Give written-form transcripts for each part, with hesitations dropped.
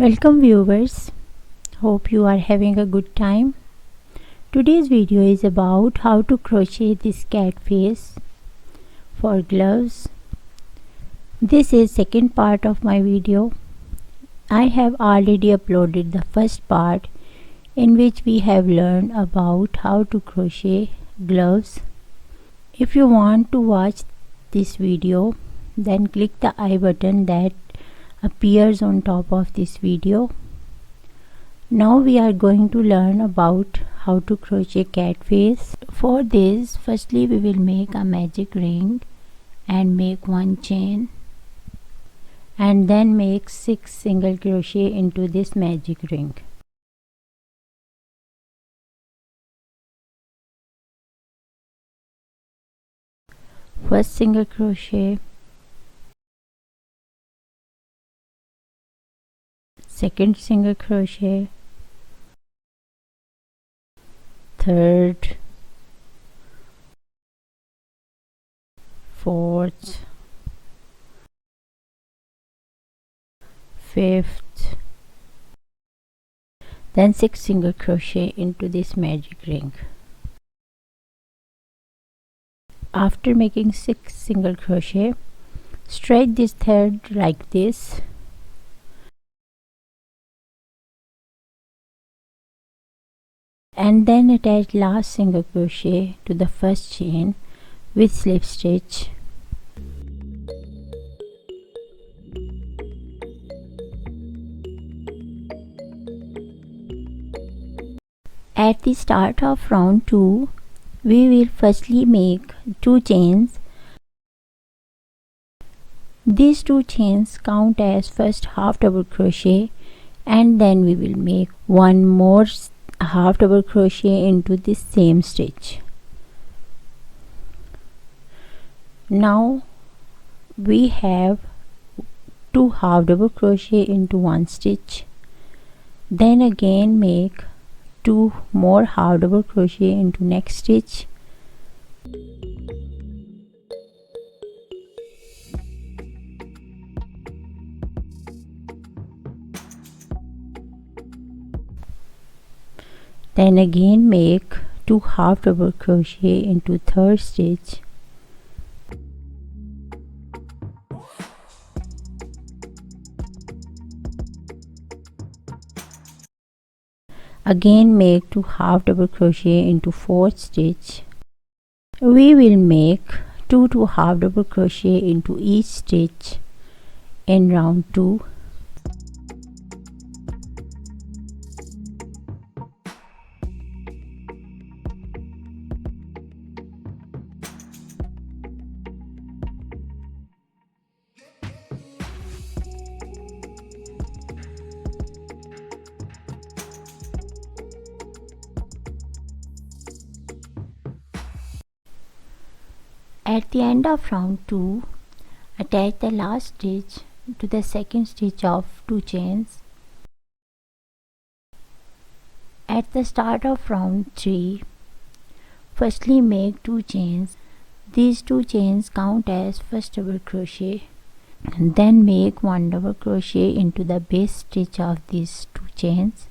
Welcome viewers, hope you are having a good time. Today's video is about how to crochet this cat face for gloves. This is second part of my video. I have already uploaded the first part in which we have learned about how to crochet gloves. If you want to watch this video, then click the I button that appears on top of this video. Now we are going to learn about how to crochet cat face. For this, firstly we will make a magic ring and make one chain and then make 6 single crochet into this magic ring. First single crochet, second single crochet, third, fourth, fifth, then 6 single crochet into this magic ring. After making 6 single crochet, stretch this thread like this and then attach last single crochet to the first chain with slip stitch. At the start of round 2, we will firstly make 2 chains. These 2 chains count as first half double crochet, and then we will make one more half double crochet into this same stitch. Now we have 2 half double crochet into one stitch, then again make 2 more half double crochet into next stitch, then again make 2 half double crochet into third stitch, again make 2 half double crochet into fourth stitch. We will make 2 half double crochet into each stitch in round 2. At the end of round 2, attach the last stitch to the second stitch of 2 chains. At the start of round 3, firstly make 2 chains. These 2 chains count as first double crochet, and then make 1 double crochet into the base stitch of these 2 chains.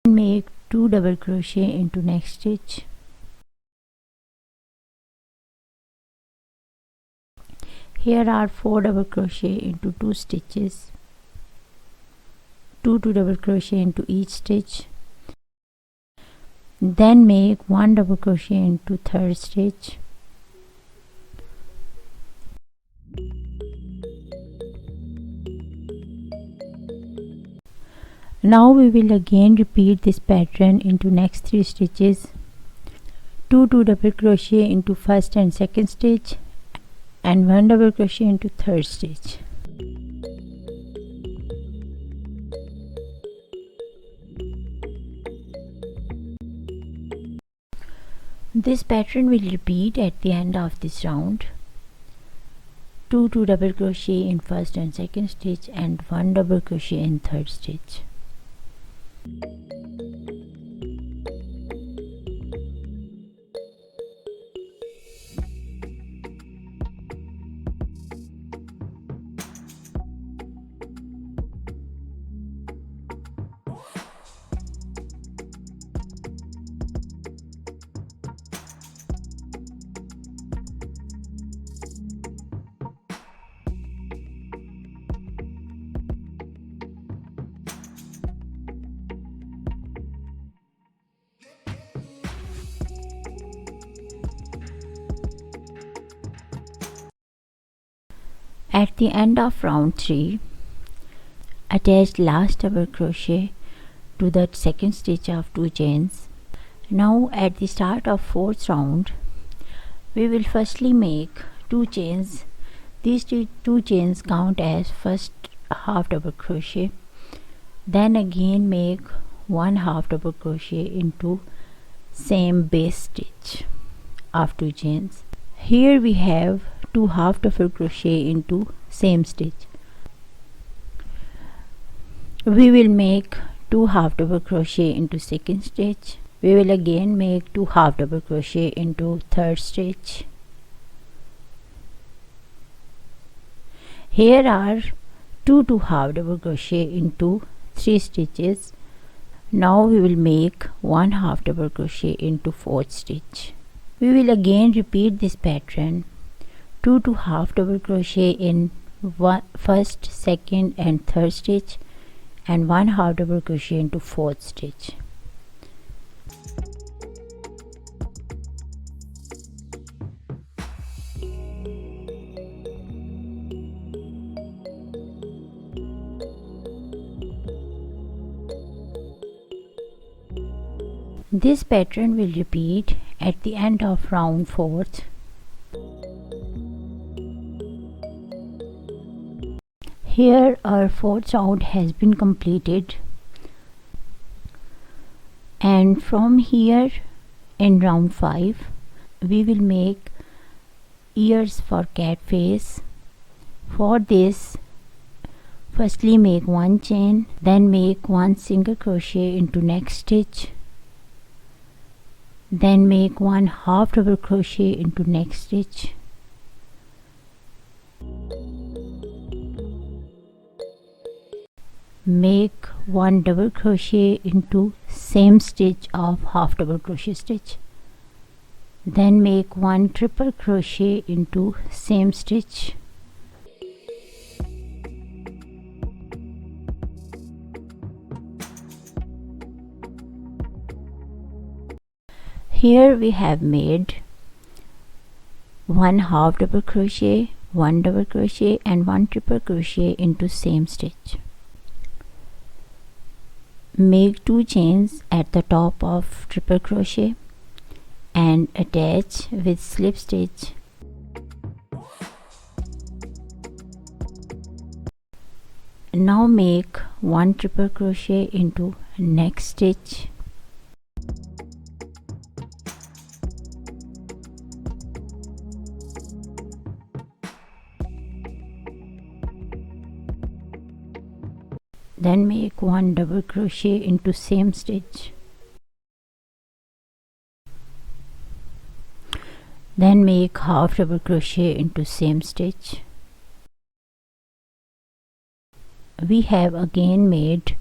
Make 2 double crochet into next stitch. Here are 4 double crochet into 2 stitches, 2 double crochet into each stitch, then make 1 double crochet into third stitch, now we will again repeat this pattern into next 3 stitches, 2 double crochet into first and second stitch and 1 double crochet into third stitch. This pattern will repeat at the end of this round. 2 double crochet in first and second stitch and 1 double crochet in third stitch. At the end of round 3, attach last double crochet to the second stitch of 2 chains. Now at the start of 4th round, we will firstly make 2 chains. These two chains count as first half double crochet. Then again make 1 half double crochet into same base stitch of 2 chains. Here we have 2 half double crochet into same stitch. We will make 2 half double crochet into second stitch. We will again make 2 half double crochet into third stitch. Here are 2 half double crochet into 3 stitches. Now we will make 1 half double crochet into 4th stitch. We will again repeat this pattern, 2 half double crochet in first, second and third stitch, and 1 half double crochet into 4th stitch. This pattern will repeat at the end of round 4th. Here our 4th round has been completed, and from here in round 5 we will make ears for cat face. For this, firstly make 1 chain, then make 1 single crochet into next stitch, then make 1 half double crochet into next stitch, make 1 double crochet into same stitch of half double crochet stitch, then make 1 triple crochet into same stitch, here we have made 1 half double crochet, 1 double crochet and 1 triple crochet into same stitch. Make 2 chains at the top of triple crochet and attach with slip stitch. Now make 1 triple crochet into next stitch, then make 1 double crochet into same stitch, then make half double crochet into same stitch. We have again made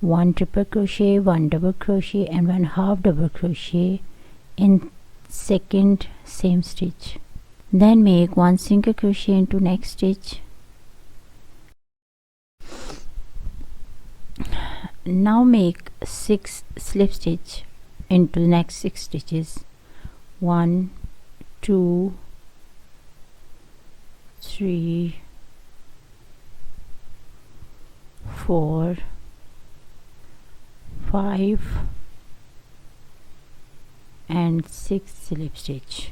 1 triple crochet, 1 double crochet and 1 half double crochet in second same stitch, then make 1 single crochet into next stitch. Now make 6 slip stitch into next 6 stitches, 1 2 3 4 5 and 6 slip stitch,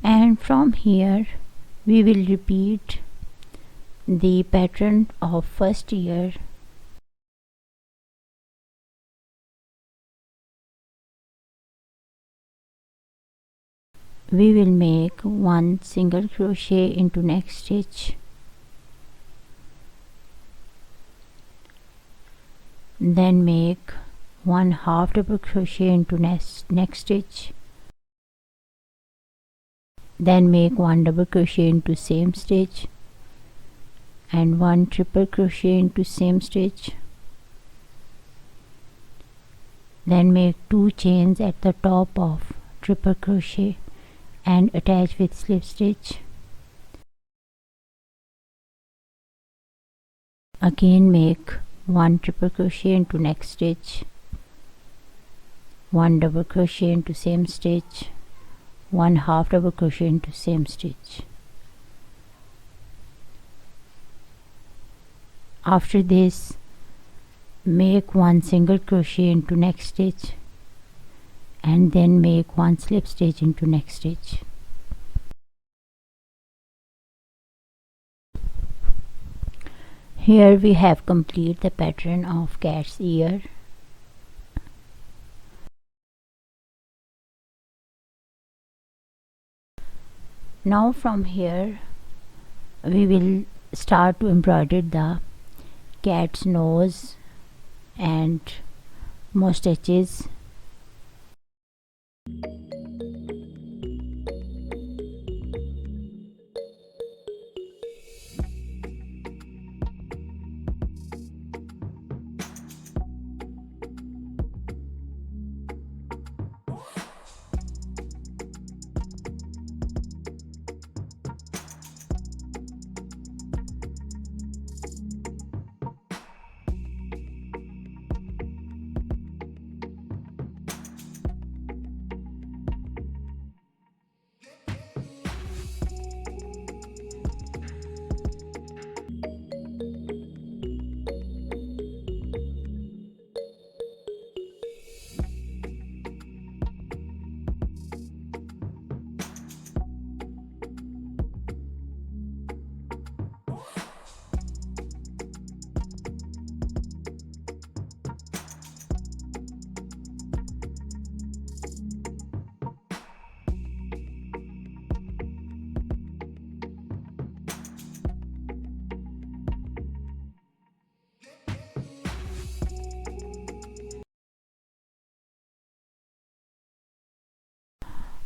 and from here we will repeat the pattern of first ear. We will make 1 single crochet into next stitch, then make 1 half double crochet into next stitch, then make 1 double crochet into same stitch and 1 triple crochet into same stitch, then make 2 chains at the top of triple crochet and attach with slip stitch. Again make 1 triple crochet into next stitch, 1 double crochet into same stitch, 1 half double crochet into same stitch, After this, make one single crochet into next stitch and then make one slip stitch into next stitch. Here we have completed the pattern of cat's ear. Now from here we will start to embroider the cat's nose and mustaches.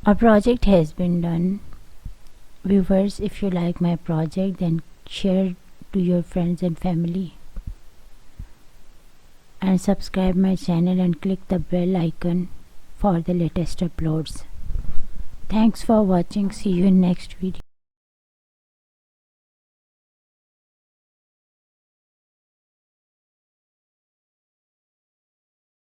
Our project has been done. Viewers, if you like my project, then share to your friends and family and subscribe my channel and click the bell icon for the latest uploads. Thanks for watching. See you in next video.